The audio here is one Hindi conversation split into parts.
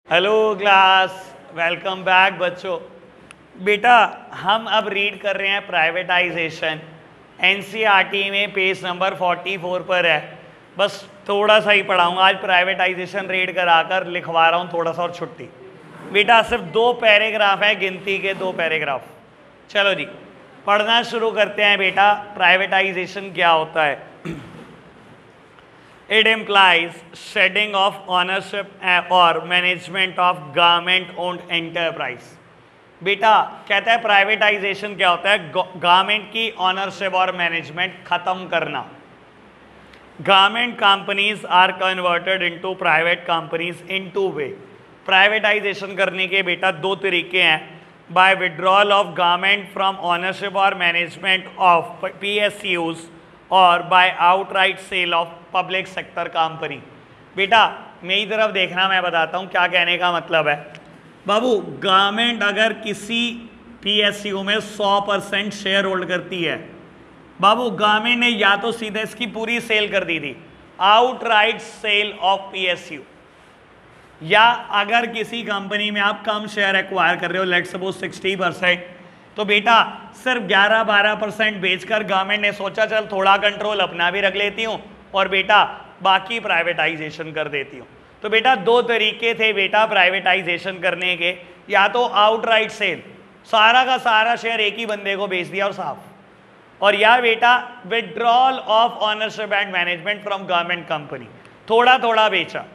हेलो क्लास, वेलकम बैक बच्चों। बेटा हम अब रीड कर रहे हैं प्राइवेटाइजेशन। एनसीईआरटी में पेज नंबर 44 पर है। बस थोड़ा सा ही पढ़ाऊंगा आज। प्राइवेटाइजेशन रीड कराकर लिखवा रहा हूँ थोड़ा सा और छुट्टी। बेटा सिर्फ 2 पैराग्राफ है, गिनती के 2 पैराग्राफ। चलो जी पढ़ना शुरू करते हैं। बेटा प्राइवेटाइजेशन क्या होता है? It implies shedding of ownership or management of government-owned enterprise. बेटा कहता है प्राइवेटाइजेशन क्या होता है? गवर्नमेंट की ऑनरशिप और मैनेजमेंट खत्म करना। Government companies are converted into private companies in 2 way. Privatisation करने के बेटा 2 तरीके हैं। By withdrawal of government from ownership और मैनेजमेंट ऑफ PSUs और by outright sale of public sector company. बेटा मेरी तरफ देखना, मैं बताता हूँ क्या कहने का मतलब है। बाबू गवर्नमेंट अगर किसी PSU में 100% शेयर होल्ड करती है, बाबू गवर्नमेंट ने या तो सीधे इसकी पूरी सेल कर दी थी, आउटराइट सेल ऑफ PSU, या अगर किसी कंपनी में आप कम शेयर एक्वायर कर रहे हो, लेट्स सपोज 60%, तो बेटा सिर्फ 11-12% बेचकर गवर्नमेंट ने सोचा चल थोड़ा कंट्रोल अपना भी रख लेती हूँ और बेटा बाकी प्राइवेटाइजेशन कर देती हूँ। तो बेटा 2 तरीके थे बेटा प्राइवेटाइजेशन करने के। या तो आउटराइट सेल, सारा का सारा शेयर एक ही बंदे को बेच दिया और साफ, और या बेटा withdrawal of ownership and management from government company, थोड़ा थोड़ा बेचा,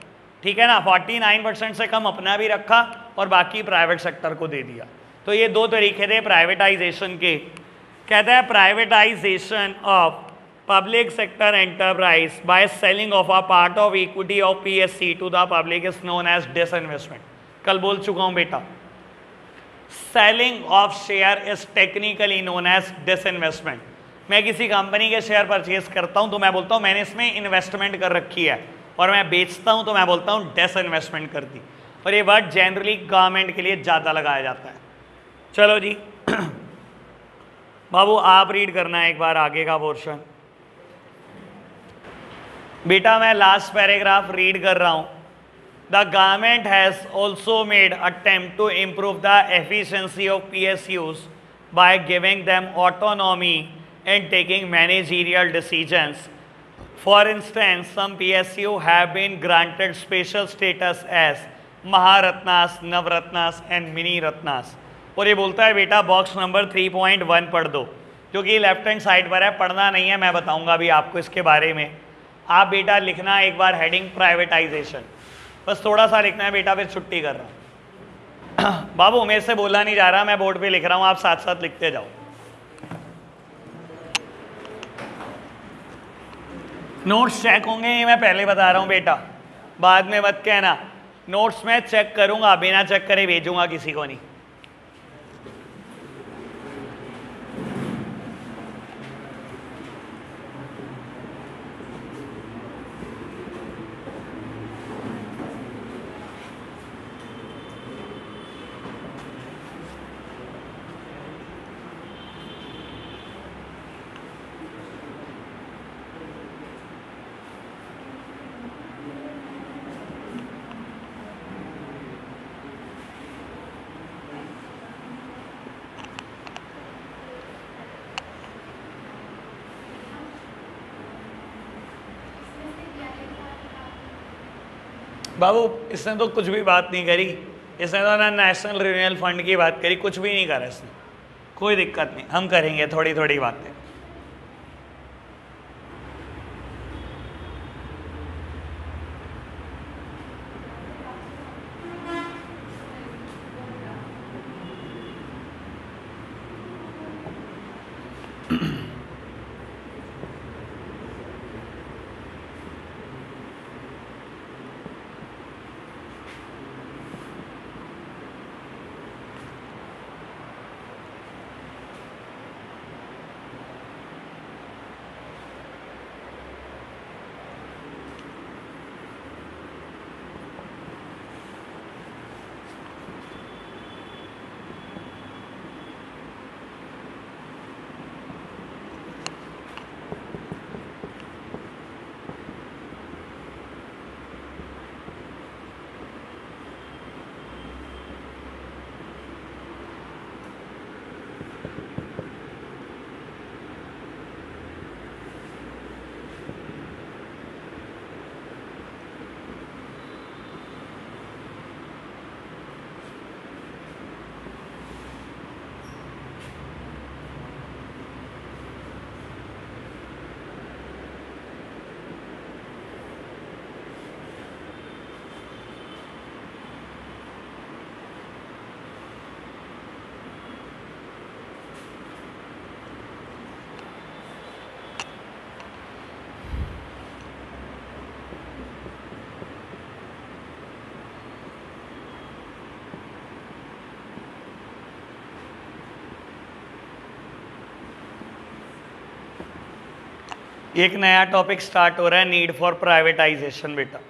ठीक है ना, 49% से कम अपना भी रखा और बाकी प्राइवेट सेक्टर को दे दिया। तो ये 2 तरीके थे प्राइवेटाइजेशन के। कहता है privatisation of public sector enterprise by selling of a part of equity of PSC to the public is known as disinvestment. कल बोल चुका हूं बेटा, selling of share is technically known as disinvestment. मैं किसी कंपनी के शेयर परचेज करता हूं तो मैं बोलता हूं मैंने इसमें इन्वेस्टमेंट कर रखी है, और मैं बेचता हूं तो मैं बोलता हूं डिसइन्वेस्टमेंट कर दी। और ये वर्ड जनरली गवर्नमेंट के लिए ज़्यादा लगाया जाता है। चलो जी बाबू आप रीड करना है एक बार आगे का पोर्शन। बेटा मैं लास्ट पैराग्राफ रीड कर रहा हूं। The government has also made attempt to improve the efficiency of PSUs by giving them autonomy and taking managerial decisions. For instance some PSU have been granted special status as Maharatnas, Navratnas and mini Ratnas. और ये बोलता है बेटा बॉक्स नंबर 3.1 पढ़ दो, क्योंकि लेफ्ट हैंड साइड पर है, पढ़ना नहीं है, मैं बताऊंगा भी आपको इसके बारे में। आप बेटा लिखना एक बार हेडिंग प्राइवेटाइजेशन, बस थोड़ा सा लिखना है बेटा, फिर छुट्टी कर रहा हूँ। बाबू मेरे से बोला नहीं जा रहा, मैं बोर्ड पे लिख रहा हूँ, आप साथ साथ लिखते जाओ। नोट्स चेक होंगे ये मैं पहले बता रहा हूँ बेटा, बाद में मत कहना। नोट्स मैं चेक करूंगा, बिना चेक करे भेजूंगा किसी को नहीं। बाबू इसने तो कुछ भी बात नहीं करी, इसने तो ना नेशनल रिन्यूअल फंड की बात करी, कुछ भी नहीं करा इसने। कोई दिक्कत नहीं, हम करेंगे थोड़ी थोड़ी बातें। एक नया टॉपिक स्टार्ट हो रहा है, नीड फॉर प्राइवेटाइजेशन बेटा।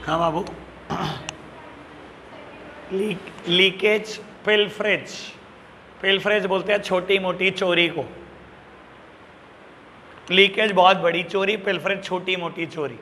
हाँ बाबू। लीकेज पिलफ्रेज, पिलफ्रेज बोलते हैं छोटी मोटी चोरी को। लीकेज बहुत बड़ी चोरी, पिलफ्रेज छोटी मोटी चोरी।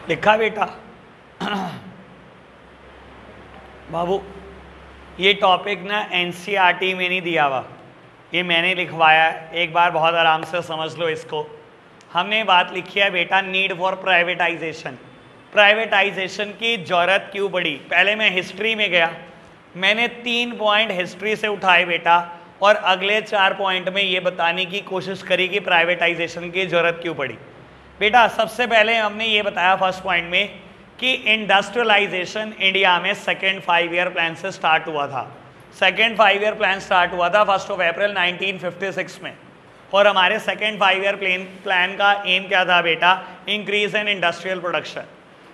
लिखा बेटा? बाबू ये टॉपिक ना एनसीईआरटी में नहीं दिया हुआ, ये मैंने लिखवाया है, एक बार बहुत आराम से समझ लो इसको। हमने बात लिखी है बेटा नीड फॉर प्राइवेटाइजेशन। प्राइवेटाइजेशन की जरूरत क्यों पड़ी? पहले मैं हिस्ट्री में गया, मैंने 3 पॉइंट हिस्ट्री से उठाए बेटा, और अगले 4 पॉइंट में ये बताने की कोशिश करी कि प्राइवेटाइजेशन की जरूरत क्यों पड़ी। बेटा सबसे पहले हमने ये बताया फर्स्ट पॉइंट में कि इंडस्ट्रियलाइजेशन इंडिया में सेकेंड 5 ईयर प्लान से स्टार्ट हुआ था। सेकेंड 5 ईयर प्लान स्टार्ट हुआ था 1 अप्रैल 1956 में, और हमारे सेकेंड 5 ईयर प्लान का एम क्या था बेटा? Increase in industrial production.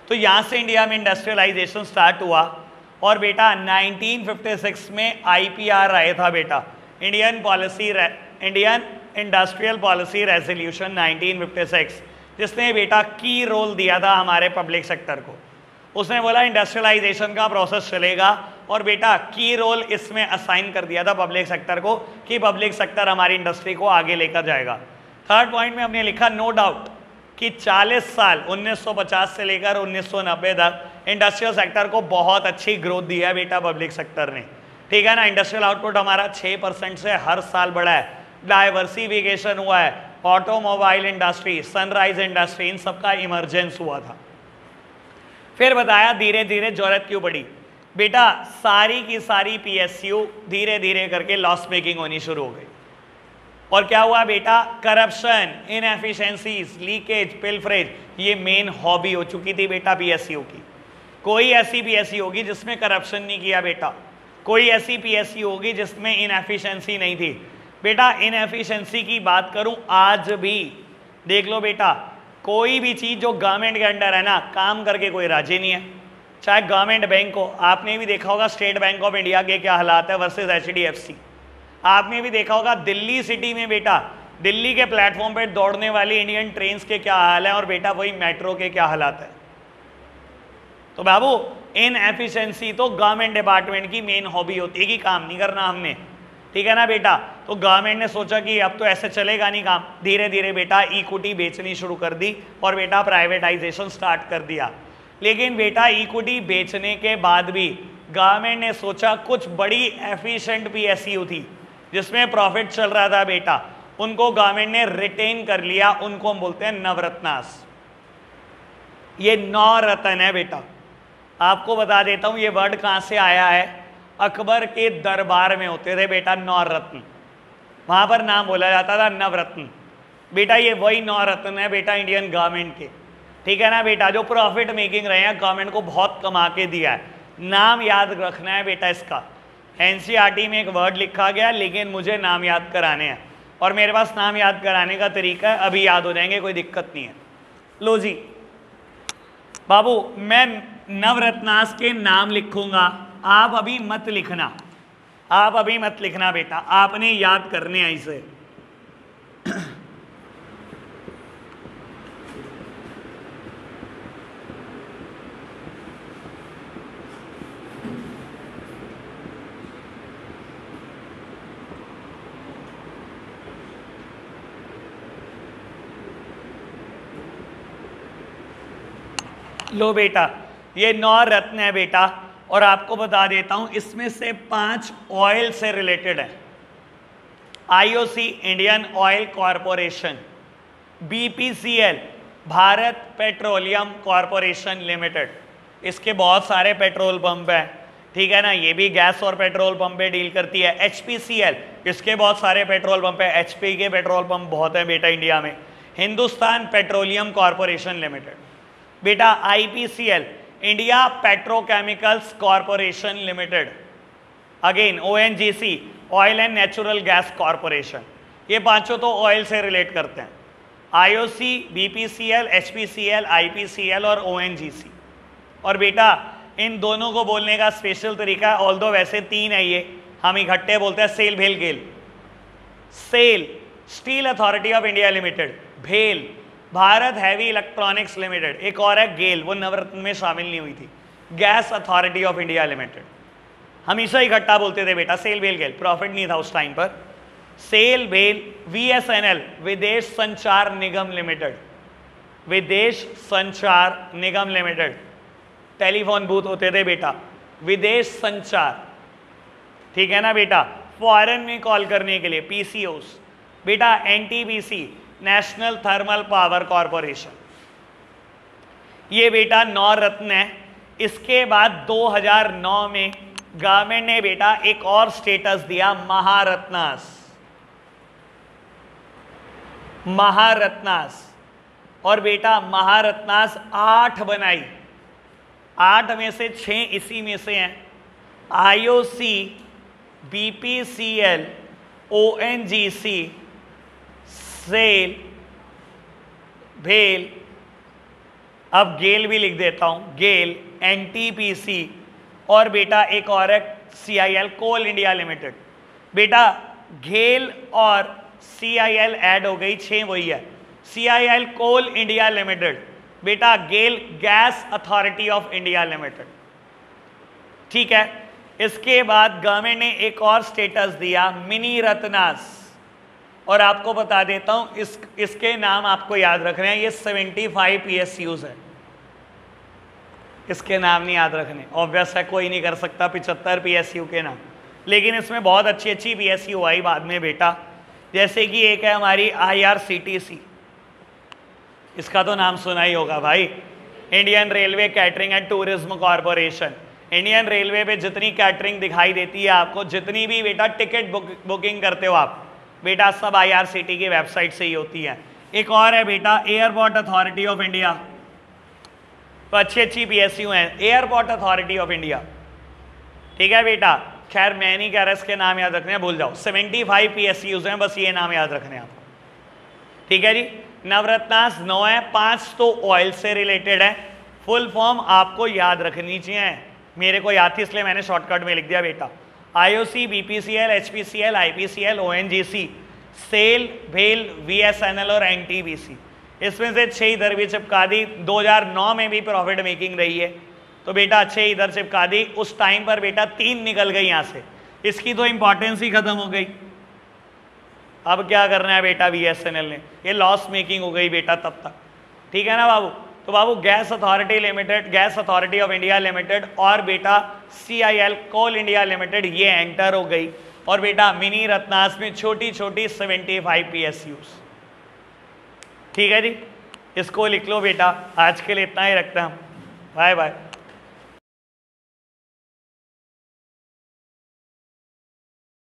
तो यहाँ से इंडिया में इंडस्ट्रियलाइजेशन स्टार्ट हुआ, और बेटा 1956 में IPR आया था बेटा, इंडियन इंडस्ट्रियल पॉलिसी रेजोल्यूशन 1956, जिसने बेटा की रोल दिया था हमारे पब्लिक सेक्टर को। उसने बोला इंडस्ट्रियलाइजेशन का प्रोसेस चलेगा, और बेटा की रोल इसमें असाइन कर दिया था पब्लिक सेक्टर को कि पब्लिक सेक्टर हमारी इंडस्ट्री को आगे लेकर जाएगा। थर्ड पॉइंट में हमने लिखा नो डाउट कि 40 साल 1950 से लेकर 1990 तक इंडस्ट्रियल सेक्टर को बहुत अच्छी ग्रोथ दी है बेटा पब्लिक सेक्टर ने, ठीक है ना। इंडस्ट्रियल आउटपुट हमारा 6% से हर साल बढ़ा है, डाइवर्सिफिकेशन हुआ है, ऑटोमोबाइल इंडस्ट्री, सनराइज इंडस्ट्री, इन सबका इमरजेंस हुआ था। फिर बताया धीरे धीरे जरूरत क्यों पड़ी बेटा? सारी की सारी PSU धीरे धीरे करके लॉस मेकिंग होनी शुरू हो गई, और क्या हुआ बेटा? करप्शन, इनएफिशिएंसीज, लीकेज, पिलफरेज, ये मेन हॉबी हो चुकी थी बेटा PSU की। कोई ऐसी PSU होगी जिसमें करप्शन नहीं किया बेटा, कोई ऐसी PSU होगी जिसमें इनएफिशिएंसी नहीं थी बेटा। इनएफिशिएंसी की बात करूं आज भी देख लो बेटा, कोई भी चीज़ जो गवर्नमेंट के अंडर है ना, काम करके कोई राजी नहीं है। चाहे गवर्नमेंट बैंक हो, आपने भी देखा होगा स्टेट बैंक ऑफ इंडिया के क्या हालात है वर्सेस HDFC। आपने भी देखा होगा दिल्ली सिटी में बेटा, दिल्ली के प्लेटफॉर्म पे दौड़ने वाली इंडियन ट्रेन्स के क्या हाल है, और बेटा वही मेट्रो के क्या हालात है। तो बाबू इनएफिशिएंसी तो गवर्नमेंट डिपार्टमेंट की मेन हॉबी होती है कि काम नहीं करना हमने, ठीक है ना बेटा। तो गवर्नमेंट ने सोचा कि अब तो ऐसे चलेगा नहीं काम, धीरे धीरे बेटा इक्विटी बेचनी शुरू कर दी, और बेटा प्राइवेटाइजेशन स्टार्ट कर दिया। लेकिन बेटा इक्विटी बेचने के बाद भी गवर्नमेंट ने सोचा कुछ बड़ी एफिशिएंट PSU थी जिसमें प्रॉफिट चल रहा था बेटा, उनको गवर्नमेंट ने रिटेन कर लिया, उनको हम बोलते हैं नवरत्नास। ये 9 रत्न है बेटा। आपको बता देता हूं ये वर्ड कहां से आया है, अकबर के दरबार में होते थे बेटा 9 रत्न, वहां पर नाम बोला जाता था नवरत्न। बेटा ये वही 9 रत्न है बेटा इंडियन गवर्नमेंट के, ठीक है ना बेटा, जो प्रॉफिट मेकिंग रहे हैं, गवर्नमेंट को बहुत कमा के दिया है। नाम याद रखना है बेटा इसका। एनसीईआरटी में एक वर्ड लिखा गया, लेकिन मुझे नाम याद कराने हैं, और मेरे पास नाम याद कराने का तरीका है, अभी याद हो जाएंगे, कोई दिक्कत नहीं है। लो जी बाबू, मैं नवरत्नास के नाम लिखूंगा, आप अभी मत लिखना, आप अभी मत लिखना बेटा, आपने याद करने हैं इसे। लो बेटा, ये 9 रत्न है बेटा, और आपको बता देता हूं इसमें से 5 ऑयल से रिलेटेड है। IOC Indian oil corporation, BPCL Bharat petroleum corporation limited, इसके बहुत सारे पेट्रोल पंप हैं, ठीक है ना, ये भी गैस और पेट्रोल पंप पे डील करती है। HPCL, इसके बहुत सारे पेट्रोल पंप है, HP के पेट्रोल पंप बहुत हैं बेटा इंडिया में। हिंदुस्तान पेट्रोलियम कॉरपोरेशन लिमिटेड बेटा, IPCL India petrochemicals corporation limited, again ONGC oil and natural gas corporation, ये पांचों तो ऑयल से रिलेट करते हैं। IOC, BPCL, HPCL, IPCL और ONGC। और बेटा इन दोनों को बोलने का स्पेशल तरीका है, ऑल्दो वैसे 3 है, ये हम इकट्ठे बोलते हैं सेल, भेल, गेल। Cell steel authority of India limited, भेल भारत हैवी इलेक्ट्रॉनिक्स लिमिटेड, एक और है गेल, वो नवरत्न में शामिल नहीं हुई थी। Gas Authority of India limited, हमेशा इकट्ठा बोलते थे बेटा, सेल, भेल, गेल, प्रॉफिट नहीं था उस टाइम पर। सेल, भेल, VSNL विदेश संचार निगम लिमिटेड, विदेश संचार निगम लिमिटेड, टेलीफोन बूथ होते थे बेटा, विदेश संचार, ठीक है ना बेटा, फॉरेन में कॉल करने के लिए पीसीओस। बेटा NTPC, national thermal power corporation, ये बेटा 9 रत्न है। इसके बाद 2009 में गवर्नमेंट ने बेटा एक और स्टेटस दिया, महारत्नास, महारत्नास। और बेटा महारत्नास 8 बनाई, 8 में से 6 इसी में से हैं, आईओसी, बीपीसीएल, ओएनजीसी, सेल, भेल, अब गेल भी लिख देता हूं, गेल, एनटीपीसी और बेटा एक और है सीआईएल, कोल इंडिया लिमिटेड। बेटा गेल और सीआईएल ऐड हो गई, 6 वही है। सीआईएल कोल इंडिया लिमिटेड, बेटा GAIL Gas Authority of India Limited, ठीक है। इसके बाद गवर्नमेंट ने एक और स्टेटस दिया, मिनी रत्नास। और आपको बता देता हूं इसके नाम आपको याद रखने हैं, ये 75 पीएसयूज है, इसके नाम नहीं याद रखने, ऑब्वियस है कोई नहीं कर सकता 75 पीएसयू के नाम, लेकिन इसमें बहुत अच्छी अच्छी पीएसयू आई बाद में बेटा। जैसे कि एक है हमारी आईआरसीटीसी, इसका तो नाम सुना ही होगा भाई, Indian railway catering and tourism corporation. Indian railway पे जितनी कैटरिंग दिखाई देती है आपको, जितनी भी बेटा टिकट बुकिंग करते हो आप बेटा, सब आईआरसीटी की वेबसाइट से ही होती है। एक और है बेटा एयरपोर्ट अथॉरिटी ऑफ इंडिया, तो अच्छी अच्छी पीएसयू हैं, एयरपोर्ट अथॉरिटी ऑफ इंडिया, ठीक है बेटा। खैर मैं नहीं कह रहा इसके नाम याद रखने हैं, भूल जाओ, 75 पीएसयूज हैं, बस ये नाम याद रखने हैं आपको, ठीक है जी। नवरत्नास 9 है, 5 तो ऑयल से रिलेटेड है। फुल फॉर्म आपको याद रखनी चाहिए, मेरे को याद थी इसलिए मैंने शॉर्टकट में लिख दिया बेटा। IOC, BPCL, HPCL, IPCL, ONGC, SAIL, भेल, वीएसएनएल और एनटीपीसी, इसमें से 6 इधर भी चिपका दी। 2009 में भी प्रॉफिट मेकिंग रही है, तो बेटा 6 इधर चिपका दी। उस टाइम पर बेटा 3 निकल गई यहाँ से, इसकी तो इंपॉर्टेंस ही खत्म हो गई। अब क्या करना है बेटा, वीएसएनएल ने, ये लॉस मेकिंग हो गई बेटा तब तक, ठीक है ना बाबू। तो बाबू Gas Authority Limited, Gas Authority of India Limited और बेटा सीआईएल कोल इंडिया लिमिटेड ये एंटर हो गई। और बेटा मिनी रत्नास में छोटी छोटी 75 पीएसयूज, ठीक है जी। इसको लिख लो बेटा, आज के लिए इतना ही रखते हैं हम, बाय बाय।